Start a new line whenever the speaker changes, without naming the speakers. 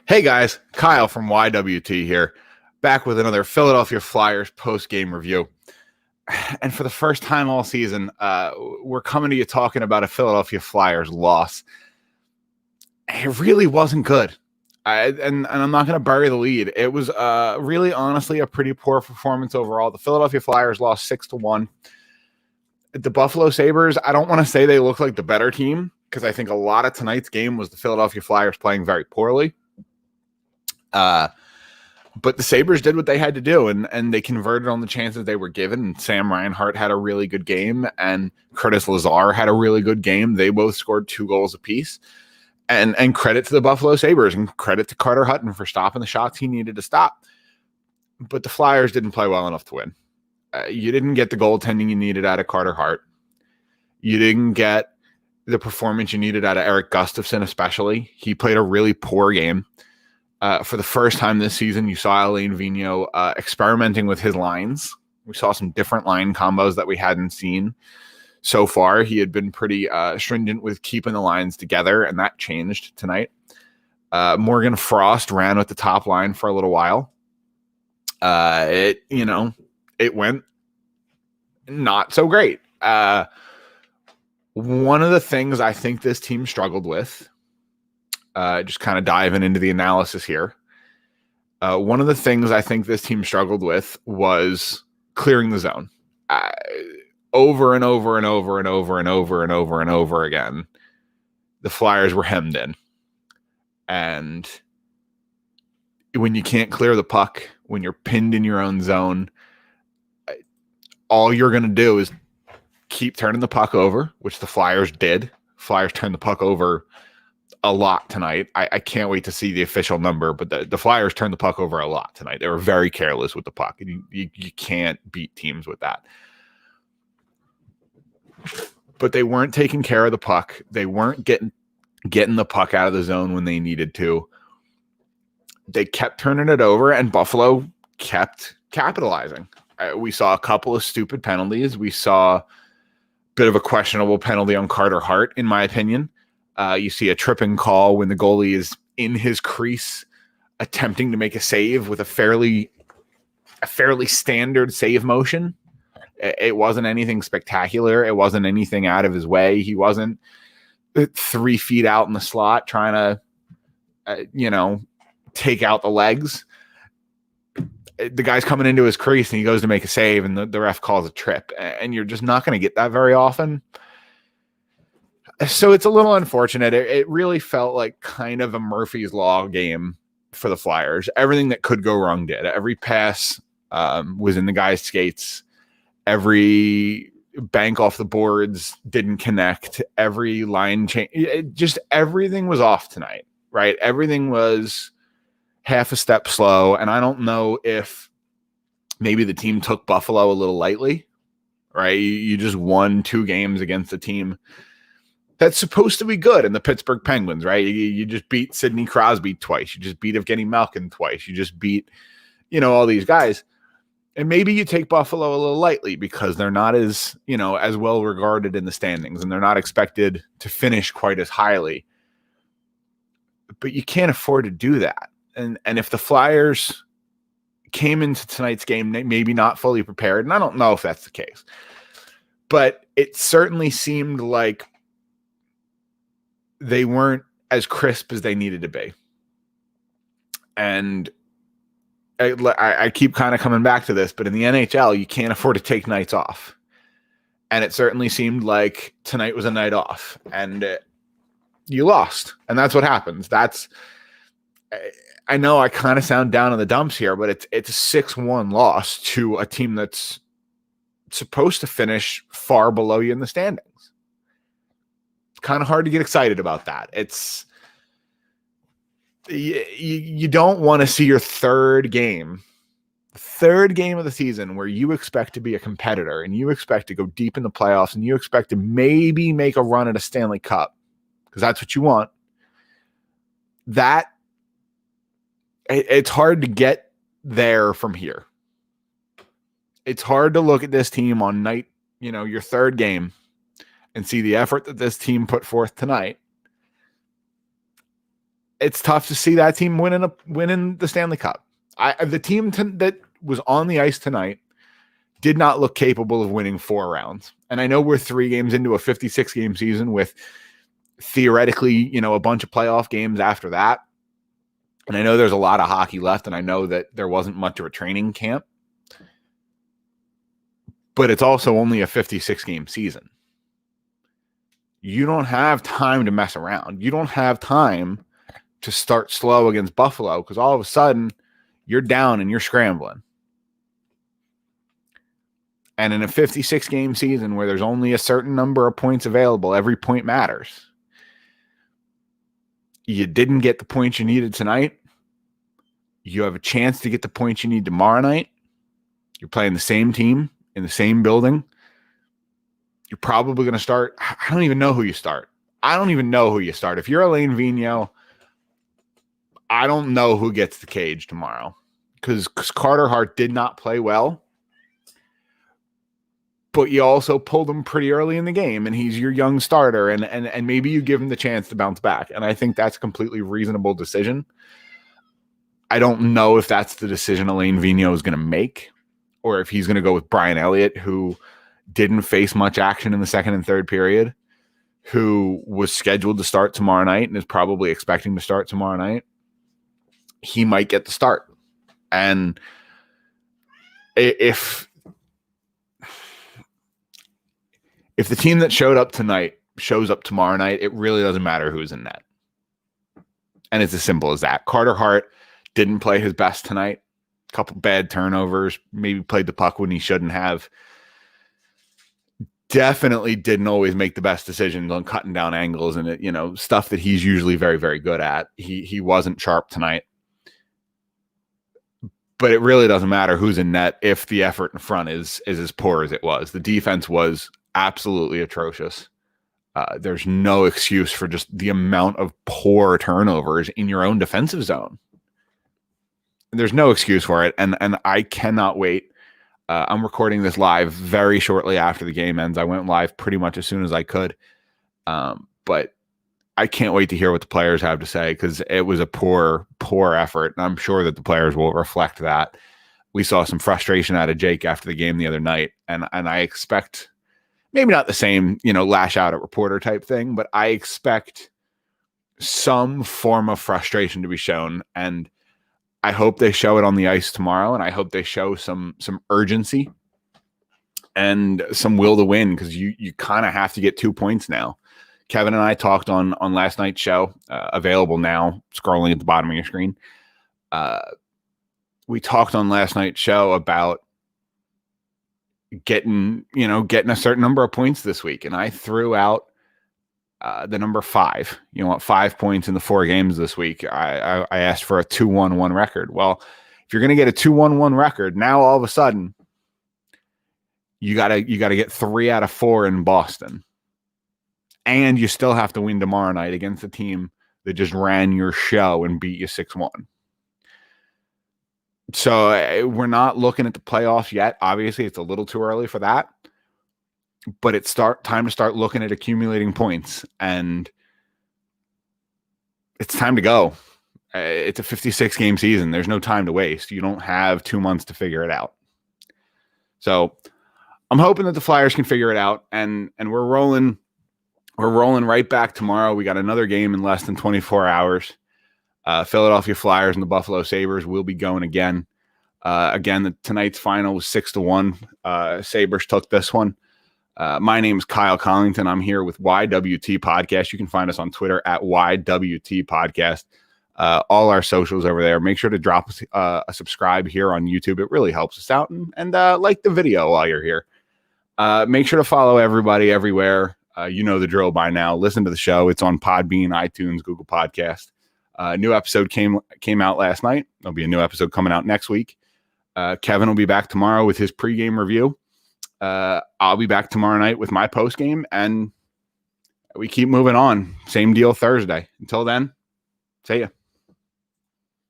Hey guys, Kyle from YWT here, back with another Philadelphia Flyers post-game review. And for the first time all season, we're coming to you talking about a Philadelphia Flyers loss. It really wasn't good. And I'm not going to bury the lead. It was really, honestly, a pretty poor performance overall. The Philadelphia Flyers lost 6-1. The Buffalo Sabres, I don't want to say they look like the better team, because I think a lot of tonight's game was the Philadelphia Flyers playing very poorly. But the Sabres did what they had to do, and they converted on the chances they were given. Sam Reinhart had a really good game, and Curtis Lazar had a really good game. They both scored 2 goals apiece. And credit to the Buffalo Sabres, and credit to Carter Hutton for stopping the shots he needed to stop. But the Flyers didn't play well enough to win. You didn't get the goaltending you needed out of Carter Hart. You didn't get the performance you needed out of Eric Gustafsson, especially. He played a really poor game. For the first time this season, you saw Alain Vigneault experimenting with his lines. We saw some different line combos that we hadn't seen so far. He had been pretty stringent with keeping the lines together, and that changed tonight. Morgan Frost ran with the top line for a little while. It went not so great. One of the things I think this team struggled with, just kind of diving into the analysis here. One of the things I think this team struggled with was clearing the zone. Over and over and over and over and over and over and over again, the Flyers were hemmed in. And when you can't clear the puck, when you're pinned in your own zone, all you're going to do is keep turning the puck over, which the Flyers did. Flyers turned the puck over a lot tonight. I can't wait to see the official number, but the Flyers turned the puck over a lot tonight. They were very careless with the puck. You can't beat teams with that. But they weren't taking care of the puck. They weren't getting the puck out of the zone when they needed to. They kept turning it over, and Buffalo kept capitalizing. We saw a couple of stupid penalties. We saw a bit of a questionable penalty on Carter Hart, in my opinion. You see a tripping call when the goalie is in his crease attempting to make a save with a fairly standard save motion. It wasn't anything spectacular. It wasn't anything out of his way. He wasn't 3 feet out in the slot trying to, take out the legs. The guy's coming into his crease and he goes to make a save, and the ref calls a trip. And you're just not going to get that very often. So it's a little unfortunate. It really felt like kind of a Murphy's Law game for the Flyers. Everything that could go wrong did. Every pass was in the guy's skates. Every bank off the boards didn't connect. Every line change. Just everything was off tonight, right? Everything was half a step slow. And I don't know if maybe the team took Buffalo a little lightly, right? You just won 2 games against a team that's supposed to be good in the Pittsburgh Penguins, right? You just beat Sidney Crosby twice. You just beat Evgeny Malkin twice. You just beat, all these guys. And maybe you take Buffalo a little lightly because they're not as, as well regarded in the standings, and they're not expected to finish quite as highly. But you can't afford to do that. And if the Flyers came into tonight's game maybe not fully prepared, and I don't know if that's the case, but it certainly seemed like they weren't as crisp as they needed to be. And I keep kind of coming back to this, but in the NHL, you can't afford to take nights off. And it certainly seemed like tonight was a night off, and you lost. And that's what happens. I know I kind of sound down in the dumps here, but it's a 6-1 loss to a team that's supposed to finish far below you in the standings. Kind of hard to get excited about that. It's you don't want to see your third game of the season where you expect to be a competitor and you expect to go deep in the playoffs and you expect to maybe make a run at a Stanley Cup, because that's what you want. It's hard to get there from here. It's hard to look at this team on night, your third game, and see the effort that this team put forth tonight it's tough to see that team winning the Stanley Cup. The team that was on the ice tonight did not look capable of winning 4 rounds. And I know we're 3 games into a 56-game season with theoretically, a bunch of playoff games after that. And I know there's a lot of hockey left, and I know that there wasn't much of a training camp. But it's also only a 56-game season. You don't have time to mess around. You don't have time to start slow against Buffalo because all of a sudden you're down and you're scrambling. And in a 56-game season where there's only a certain number of points available, every point matters. You didn't get the points you needed tonight. You have a chance to get the points you need tomorrow night. You're playing the same team in the same building. You're probably going to start. I don't even know who you start. If you're Alain Vigneault, I don't know who gets the cage tomorrow because Carter Hart did not play well. But you also pulled him pretty early in the game, and he's your young starter, and maybe you give him the chance to bounce back. And I think that's a completely reasonable decision. I don't know if that's the decision Alain Vigneault is going to make, or if he's going to go with Brian Elliott, who didn't face much action in the second and third period, who was scheduled to start tomorrow night and is probably expecting to start tomorrow night. He might get the start. And if the team that showed up tonight shows up tomorrow night, it really doesn't matter who's in net. And it's as simple as that. Carter Hart didn't play his best tonight. A couple bad turnovers, maybe played the puck when he shouldn't have. Definitely didn't always make the best decisions on cutting down angles and stuff that he's usually very, very good at. He wasn't sharp tonight. But it really doesn't matter who's in net if the effort in front is as poor as it was. The defense was absolutely atrocious. There's no excuse for just the amount of poor turnovers in your own defensive zone. There's no excuse for it, and I cannot wait. I'm recording this live very shortly after the game ends. I went live pretty much as soon as I could, but I can't wait to hear what the players have to say because it was a poor effort, and I'm sure that the players will reflect that. We saw some frustration out of Jake after the game the other night, and I expect maybe not the same, lash out at reporter type thing, but I expect some form of frustration to be shown, and I hope they show it on the ice tomorrow, and I hope they show some urgency and some will to win because you kind of have to get 2 points now. Kevin and I talked on last night's show, available now, scrolling at the bottom of your screen. We talked on last night's show about getting a certain number of points this week, and I threw out the number 5. You want 5 points in the 4 games this week. I asked for a 2-1-1 record. Well, if you're going to get a 2-1-1 record, now all of a sudden you gotta get 3 out of 4 in Boston, and you still have to win tomorrow night against a team that just ran your show and beat you 6-1. So we're not looking at the playoffs yet. Obviously, it's a little too early for that. But it's time to start looking at accumulating points, and it's time to go. It's a 56-game season. There's no time to waste. You don't have 2 months to figure it out. So I'm hoping that the Flyers can figure it out, and we're rolling right back tomorrow. We got another game in less than 24 hours. Philadelphia Flyers and the Buffalo Sabres will be going again. Tonight's final was 6-1. Sabres took this one. My name is Kyle Collington. I'm here with YWT Podcast. You can find us on Twitter at YWT Podcast. All our socials over there. Make sure to drop us a subscribe here on YouTube. It really helps us out. And like the video while you're here. Make sure to follow everybody everywhere. You know the drill by now. Listen to the show. It's on Podbean, iTunes, Google Podcast. New episode came out last night. There'll be a new episode coming out next week. Kevin will be back tomorrow with his pregame review. I'll be back tomorrow night with my postgame, and we keep moving on. Same deal Thursday. Until then, see ya.